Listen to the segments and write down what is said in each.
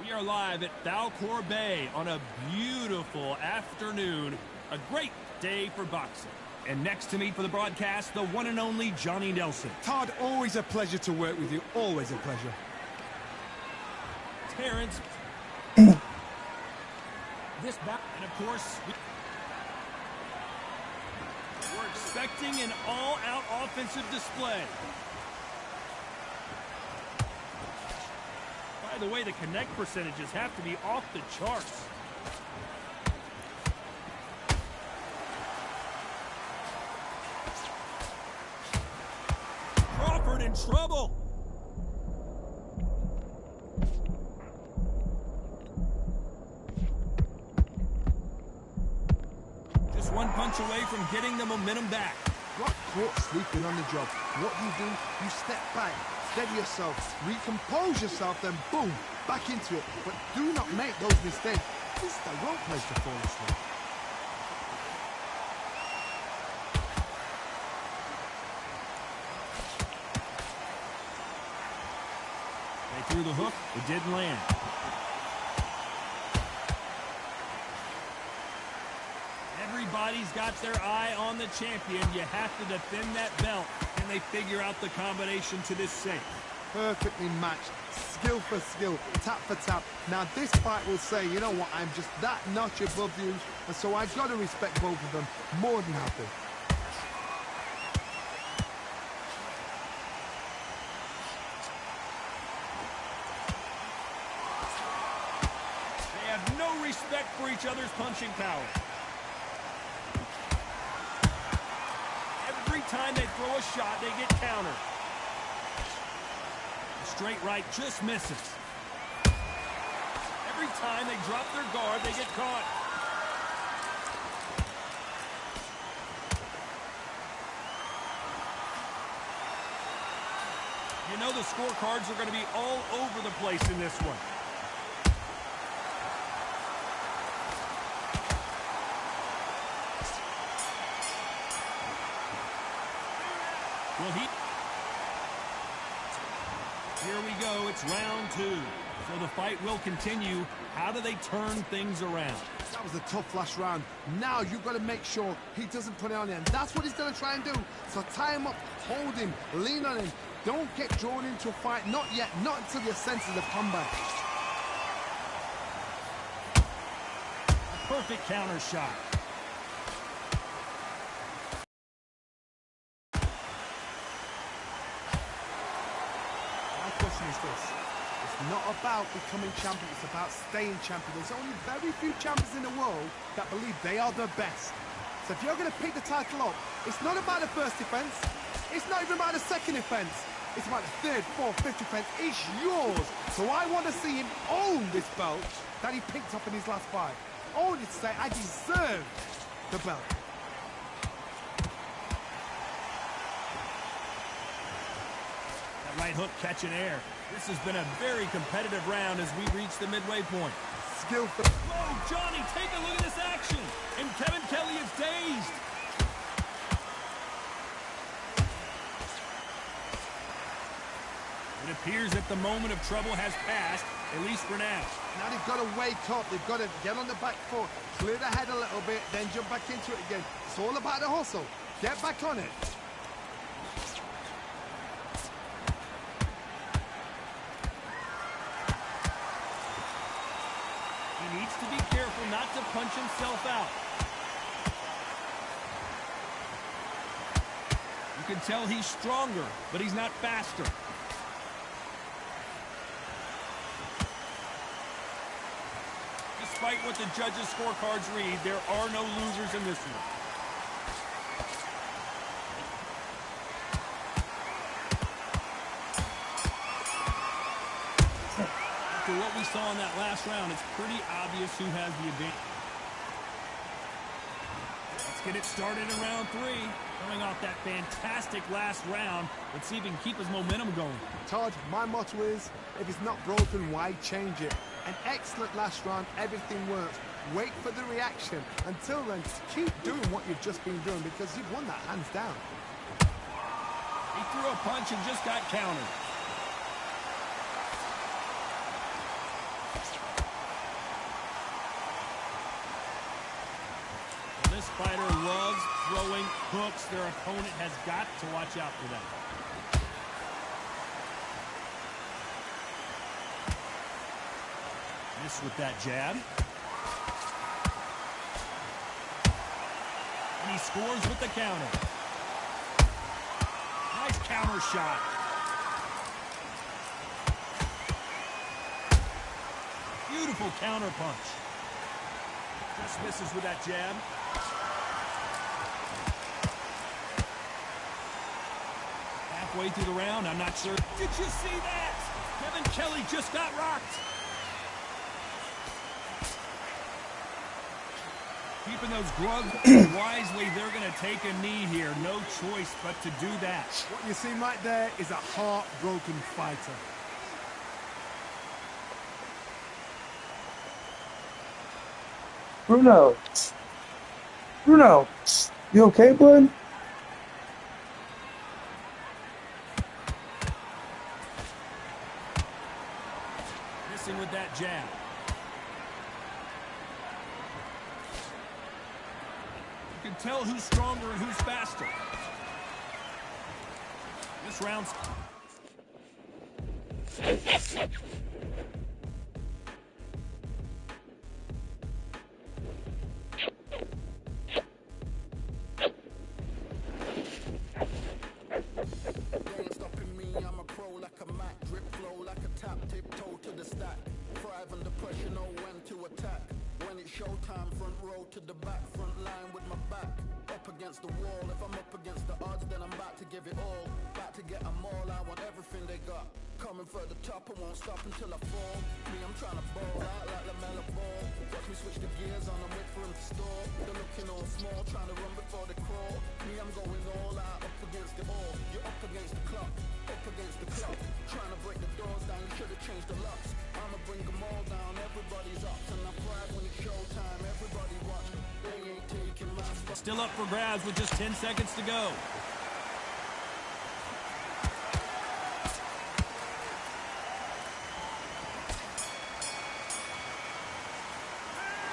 We are live at Valcour Bay on a beautiful afternoon. A great day for boxing. And next to me for the broadcast, the one and only Johnny Nelson. Todd, always a pleasure to work with you. Always a pleasure. Terrence. This back, and of course, we're expecting an all-out offensive display. By the way, the connect percentages have to be off the charts. Crawford in trouble. Just one punch away from getting the momentum back. Got caught sleeping on the job. What do? You step back, steady yourself, recompose yourself, then boom, back into it. But do not make those mistakes. This is the wrong place to fall asleep. They threw the hook, it didn't land. Everybody's got their eye on the champion. You have to defend that belt, and they figure out the combination to this safe. Perfectly matched, skill for skill, tap for tap. Now this fight will say, you know what, I'm just that notch above you, and so I've got to respect both of them. More than happy. They have no respect for each other's punching power. Every time they throw a shot, they get countered. The straight right just misses. Every time they drop their guard, they get caught. You know the scorecards are going to be all over the place in this one. Here we go, it's round two. So the fight will continue. How do they turn things around? That was a tough last round. Now you've got to make sure he doesn't put it on you, and that's what he's going to try and do. So tie him up, hold him, lean on him. Don't get drawn into a fight, not yet, not until your senses have come back. A perfect counter shot. Is this. It's not about becoming champion, it's about staying champion. There's only very few champions in the world that believe they are the best. So if you're going to pick the title up, it's not about the first defense, it's not even about the second defense, it's about the third, fourth, fifth defense. It's yours. So I want to see him own this belt that he picked up in his last fight. Own it to say, I deserve the belt. Right hook catching air. This has been a very competitive round as we reach the midway point. Skillful. Whoa, Johnny, take a look at this action. And Kevin Kelly is dazed. It appears that the moment of trouble has passed, at least for now. Now they've got to wake up. They've got to get on the back foot, clear the head a little bit, then jump back into it again. It's all about the hustle. Get back on it. Needs to be careful not to punch himself out. You can tell he's stronger, but he's not faster. Despite what the judges' scorecards read, there are no losers in this one. After what we saw in that last round, it's pretty obvious who has the advantage. Let's get it started in round three. Coming off that fantastic last round, let's see if he can keep his momentum going. Todd, my motto is, if it's not broken, why change it? An excellent last round, everything works. Wait for the reaction. Until then, keep doing what you've just been doing because you've won that hands down. He threw a punch and just got countered. This fighter loves throwing hooks. Their opponent has got to watch out for that. Miss with that jab. And he scores with the counter. Nice counter shot. Beautiful counter punch. Just misses with that jab. Halfway through the round, I'm not sure. Did you see that? Kevin Kelly just got rocked. Keeping those gloves wisely, they're going to take a knee here. No choice but to do that. What you see right there is a heartbroken fighter. Bruno, you okay, bud? Missing with that jab. You can tell who's stronger and who's faster. This round's... Showtime, front row to the back, front line with my back up against the wall. If I'm up against the odds, then I'm about to give it all, about to get them all. I want everything they got, coming for the top. I won't stop until I fall. Me, I'm trying to ball out like LaMelo Ball. Watch me switch the gears on and wait for him to stall. They're looking all small, trying to run before they crawl. Me, I'm going all out, up against it all. You're up against the clock, up against the clock, trying to break the doors down. You should have changed the locks. I'ma bring them all down. Everybody's up, and I pride when it's showtime. Everybody watch. They ain't taking my spot. Still up for grabs with just 10 seconds to go.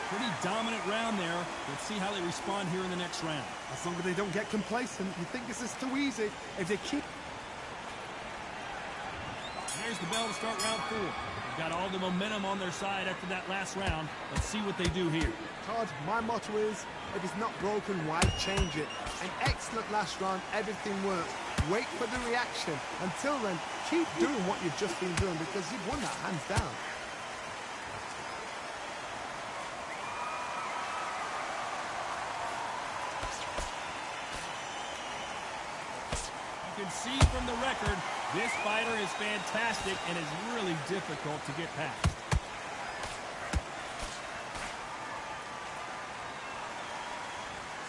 Pretty dominant round there. Let's see how they respond here in the next round. As long as they don't get complacent, you think this is too easy. If they keep... There's the bell to start round 4. They've got all the momentum on their side after that last round. Let's see what they do here. Todd, my motto is, if it's not broken, why change it? An excellent last round, everything worked. Wait for the reaction. Until then, keep doing what you've just been doing because you've won that hands down. You can see from the record, this fighter is fantastic and is really difficult to get past.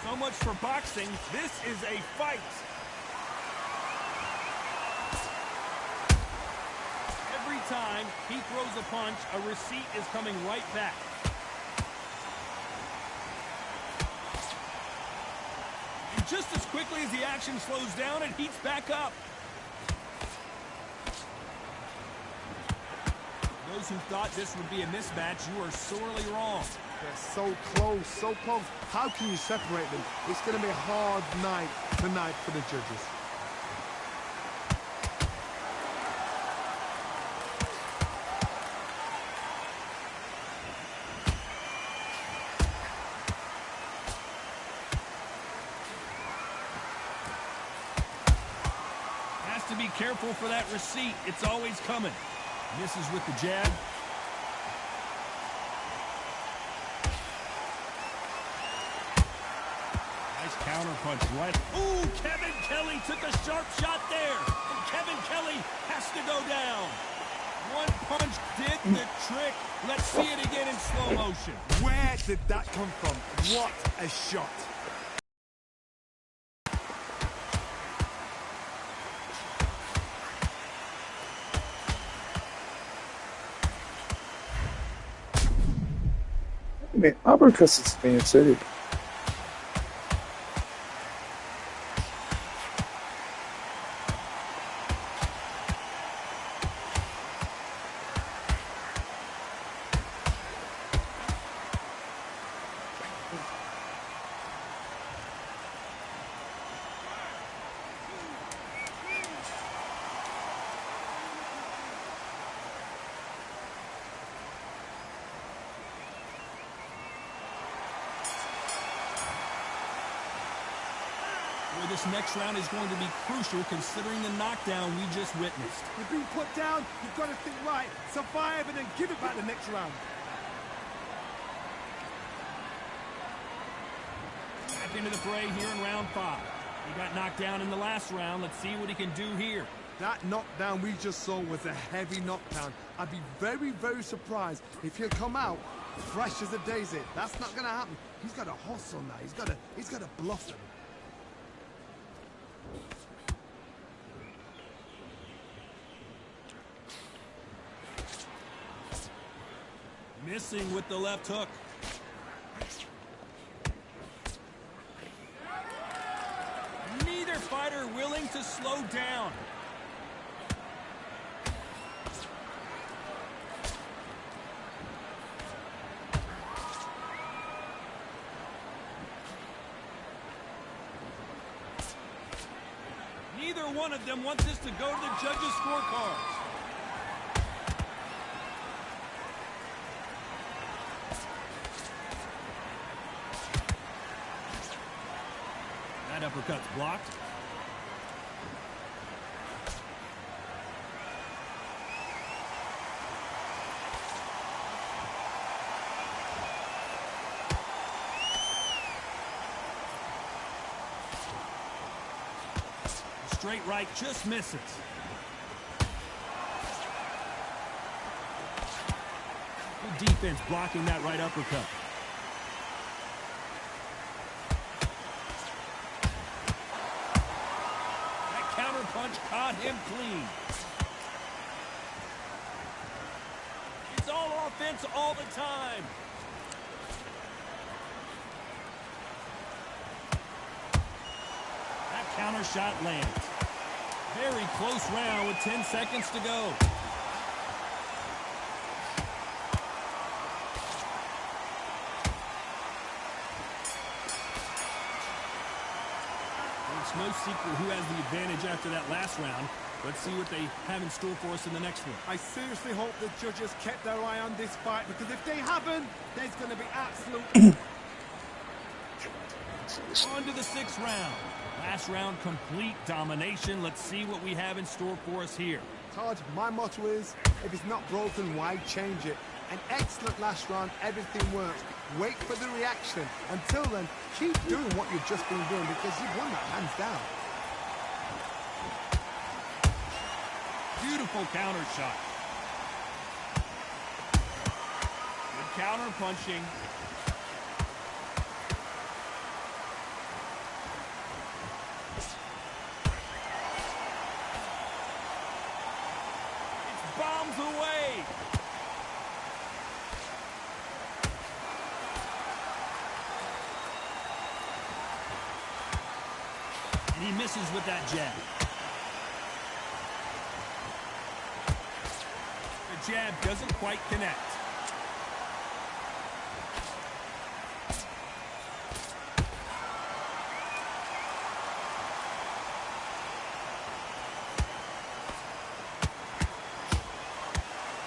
So much for boxing. This is a fight. Every time he throws a punch, a receipt is coming right back. And just as quickly as the action slows down, it heats back up. Those who thought this would be a mismatch, you are sorely wrong. They're so close, so close. How can you separate them? It's going to be a hard night tonight for the judges. Has to be careful for that receipt. It's always coming. Misses with the jab. Nice counter punch right. Ooh, Kevin Kelly took a sharp shot there. And Kevin Kelly has to go down. One punch did the trick. Let's see it again in slow motion. Where did that come from? What a shot. I mean, uppercuts is being city. this next round is going to be crucial considering the knockdown we just witnessed. You've been put down, you've got to think right, survive and then give it back the next round. Back into the fray here in round 5. He got knocked down in the last round. Let's see what he can do here. That knockdown we just saw was a heavy knockdown. I'd be very, very surprised if he'll come out fresh as a daisy. That's not going to happen. He's got a hustle now. He's got to blossom. Missing with the left hook. Neither fighter willing to slow down. Neither one of them wants this to go to the judges' scorecards. That uppercut's blocked. Straight right just misses. Good defense blocking that right uppercut. That counter punch caught him clean. It's all offense all the time. That counter shot lands. Very close round with 10 seconds to go. It's no secret who has the advantage after that last round. Let's see what they have in store for us in the next one. I seriously hope the judges kept their eye on this fight, because if they haven't, there's going to be absolute... On to the 6th round. Last round, complete domination. Let's see what we have in store for us here. Taj, my motto is, if it's not broken, why change it? An excellent last round, everything works. Wait for the reaction. Until then, keep doing what you've just been doing, because you've won that hands down. Beautiful counter shot. Good counter punching. Bombs away. And he misses with that jab. The jab doesn't quite connect.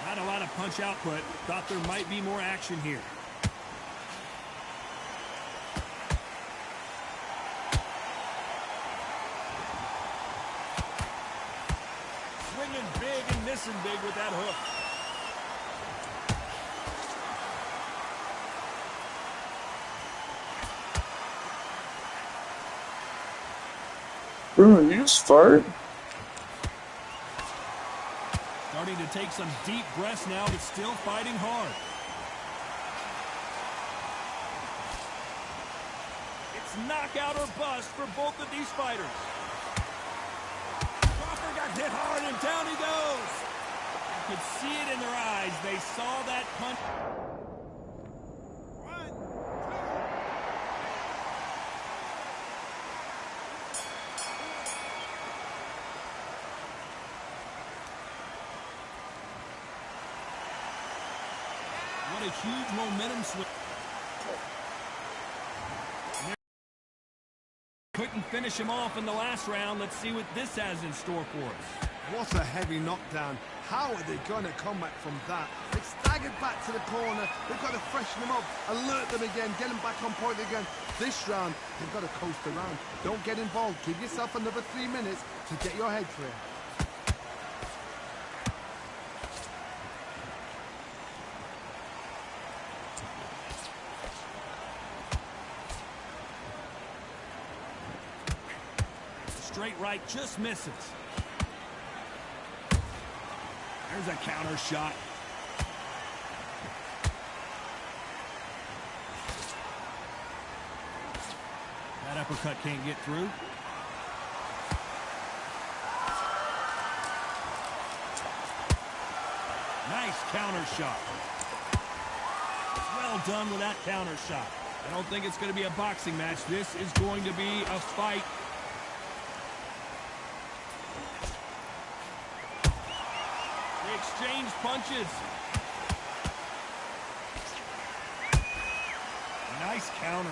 Not a lot of punch output. Thought there might be more action here. Swinging big and missing big with that hook. Bruno, you just fart? Starting to take some deep breaths now, but still fighting hard. It's knockout or bust for both of these fighters. Crawford got hit hard, and down he goes. You could see it in their eyes. They saw that punch. What a huge momentum swing. Couldn't finish him off in the last round. Let's see what this has in store for us. What a heavy knockdown. How are they going to come back from that? They staggered back to the corner. They've got to freshen them up, alert them again, get them back on point again. This round, they've got to coast around. Don't get involved. Give yourself another 3 minutes to get your head clear. Straight right just misses. There's a counter shot. That uppercut can't get through. Nice counter shot. Well done with that counter shot. I don't think it's going to be a boxing match. This is going to be a fight. Exchange punches. Nice counter.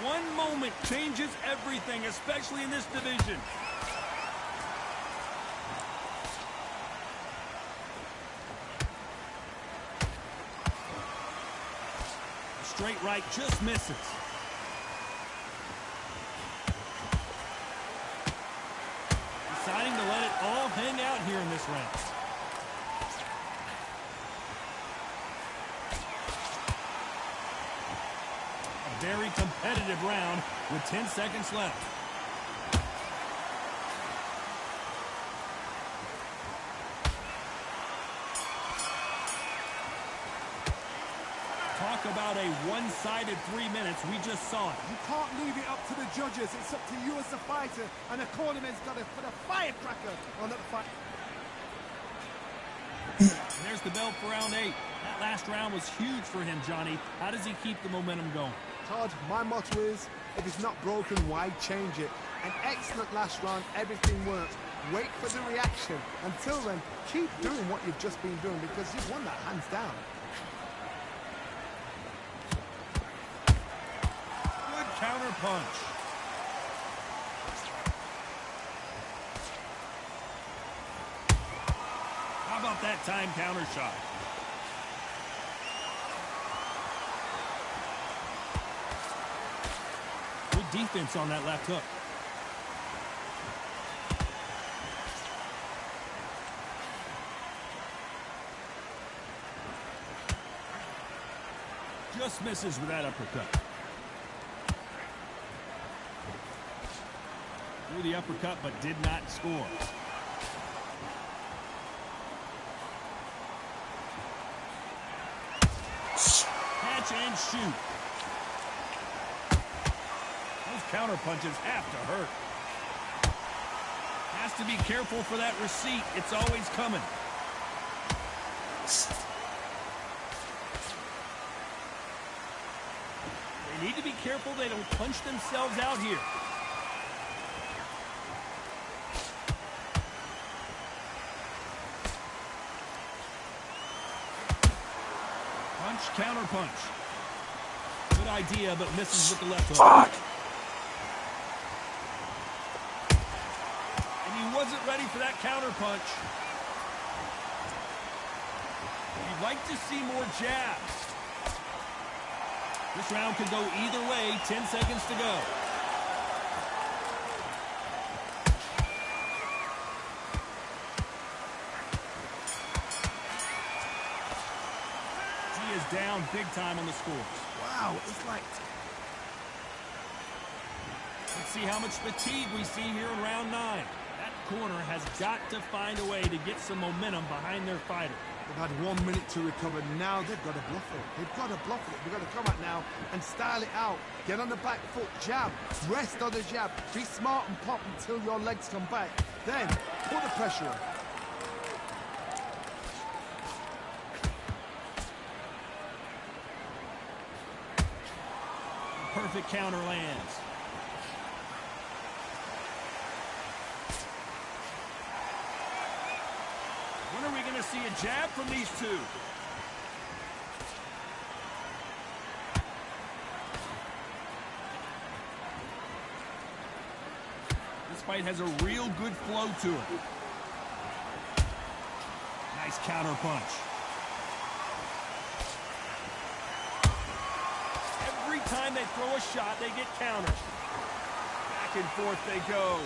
One moment changes everything, especially in this division. Straight right just misses. Deciding to let it all hang out here in this round. A very competitive round with 10 seconds left. Talk about a one-sided 3 minutes. We just saw it. You can't leave it up to the judges. It's up to you as a fighter, and the cornerman's got to put a firecracker on that fight. And there's the bell for round 8. That last round was huge for him, Johnny. How does he keep the momentum going? Todd, my motto is, if it's not broken, why change it? An excellent last round, everything works. Wait for the reaction. Until then, keep doing what you've just been doing, because you've won that hands down. Counter punch. How about that time counter shot? Good defense on that left hook. Just misses with that uppercut. Threw the uppercut, but did not score. Catch and shoot. Those counter punches have to hurt. Has to be careful for that receipt. It's always coming. They need to be careful they don't punch themselves out here. Counter punch. Good idea, but misses with the left hook. Fuck. And he wasn't ready for that counter punch. You'd like to see more jabs. This round could go either way. 10 seconds to go. Down big time on the scores. Wow, it's like... Let's see how much fatigue we see here in round 9. That corner has got to find a way to get some momentum behind their fighter. They've had 1 minute to recover. Now they've got to bluff it. They've got to bluff it. They've got to come out now and style it out. Get on the back foot, jab. Rest on the jab. Be smart and pop until your legs come back. Then, put the pressure on. Perfect counter lands. When are we going to see a jab from these two? This fight has a real good flow to it. Nice counter punch. Every time they throw a shot, they get countered. Back and forth they go.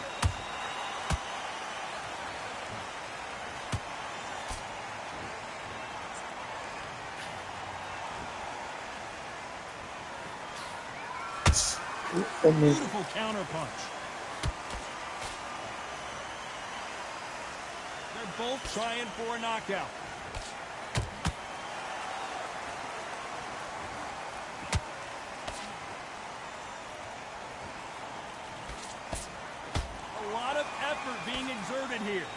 Beautiful counter punch. They're both trying for a knockout. A lot of effort being exerted here.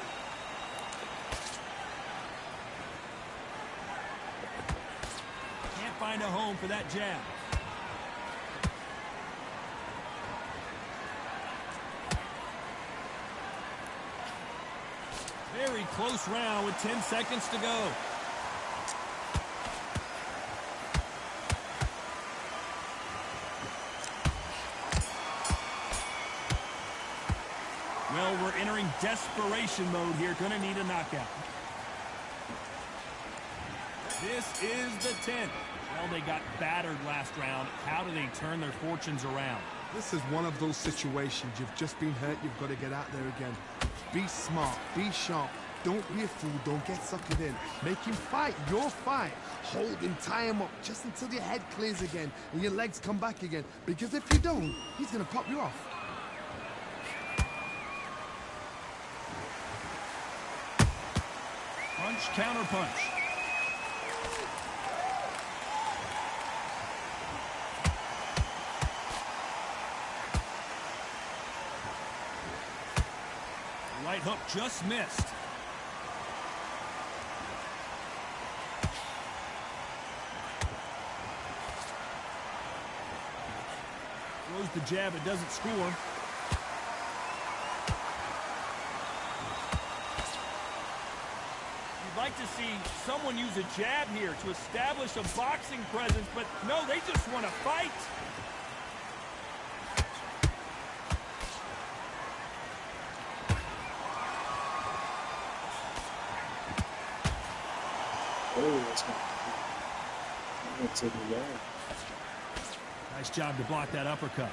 Can't find a home for that jab. Very close round with 10 seconds to go. Well, we're entering desperation mode here. Gonna need a knockout. This is the 10th. Well, they got battered last round. How do they turn their fortunes around? This is one of those situations. You've just been hurt. You've got to get out there again. Be smart. Be sharp. Don't be a fool. Don't get suckered in. Make him fight your fight. Hold him, tie him up just until your head clears again and your legs come back again. Because if you don't, he's going to pop you off. Punch, counter punch. Right hook just missed. Throws the jab, it doesn't score. You'd like to see someone use a jab here to establish a boxing presence, but no, they just want to fight. Oh, that's going to take me down. Nice job to block that uppercut.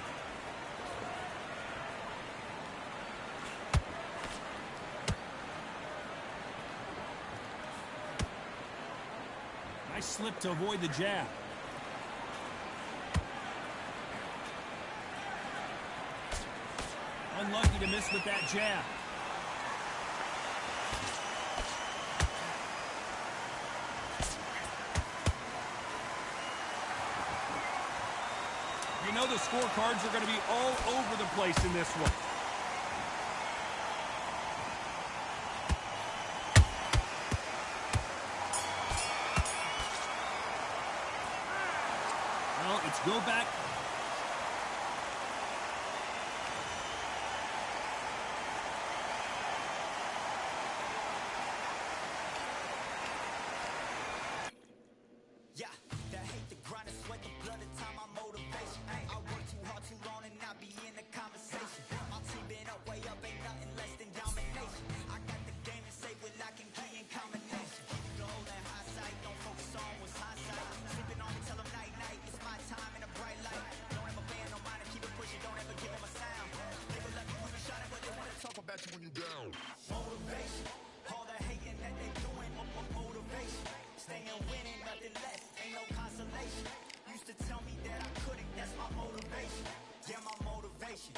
Nice slip to avoid the jab. Unlucky to miss with that jab. You know the scorecards are going to be all over the place in this one. Well, it's go back. Yeah, that hate the grind and sweat, the blood and time, my motivation. I work too hard too long and not be in the conversation. My team been up, way up, ain't nothing less than domination. I got the game to save with lock and key and combination. Goal and high sight, don't focus on what's hindsight. Sleeping on me, tell them night night, it's my time in a bright light. Don't ever band no mind and keep it pushing, don't ever give them a sound. They will let me when you shining, but they wanna talk about you when you down. Motivation, all the hating that they doing, motivation. Staying winning, nothing less, ain't no consolation. Used to tell me that I couldn't, that's my motivation. Yeah, my motivation,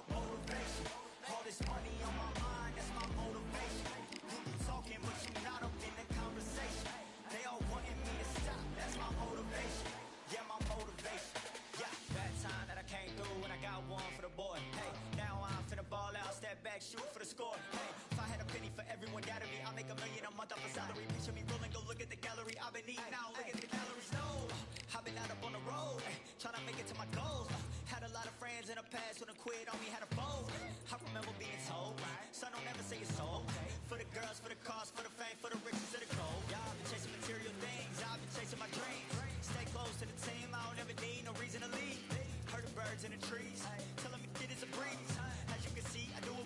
motivation. All this money on my mind, that's my motivation. You be talking, but you not up in the conversation. They all wanting me to stop, that's my motivation. Yeah, my motivation. Yeah, that time that I came through and I got one for the boy. Hey, now I'm finna ball out, step back, shoot for the score. Hey, if I had a penny for everyone doubting me, I'll make $1 million a month off a salary. Picture me rolling, go look at the gallery. I've been eating now, look at the calories. No, I've been out up on the road, trying to make it to my goals. Had a lot of friends in the past when I quit on me, had a fold. I remember being told, son, don't ever say it's sold. For the girls, for the cars, for the fame, for the riches, for the gold. Yeah, I've been chasing material things, I've been chasing my dreams. Stay close to the team, I don't ever need no reason to leave. Heard the birds in the trees, telling me it is a breeze. As you can see, I do it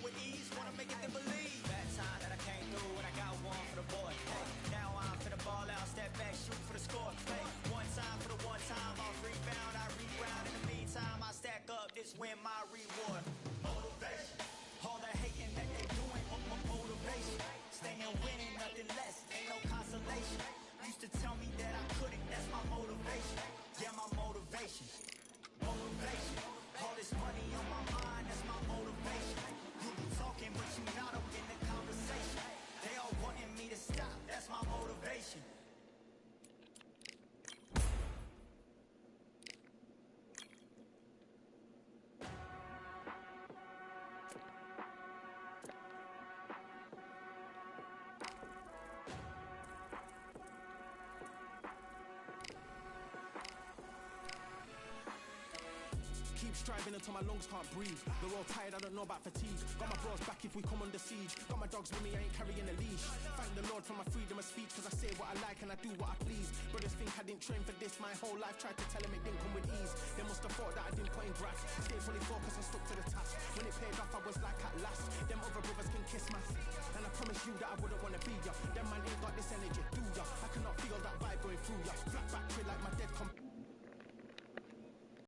striving until my lungs can't breathe. They're all tired, I don't know about fatigue. Got my bros back if we come under siege. Got my dogs with me, I ain't carrying a leash. Thank the Lord for my freedom of speech, cause I say what I like and I do what I please. Brothers think I didn't train for this my whole life. Tried to tell them it didn't come with ease. They must have thought that I didn't put in graft. Stayed fully focused and stuck to the task. When it paid off, I was like at last. Them other brothers can kiss my ass. And I promise you that I wouldn't wanna be ya. Them man ain't got this energy, do ya? I cannot feel that vibe going through ya. Flat back, like my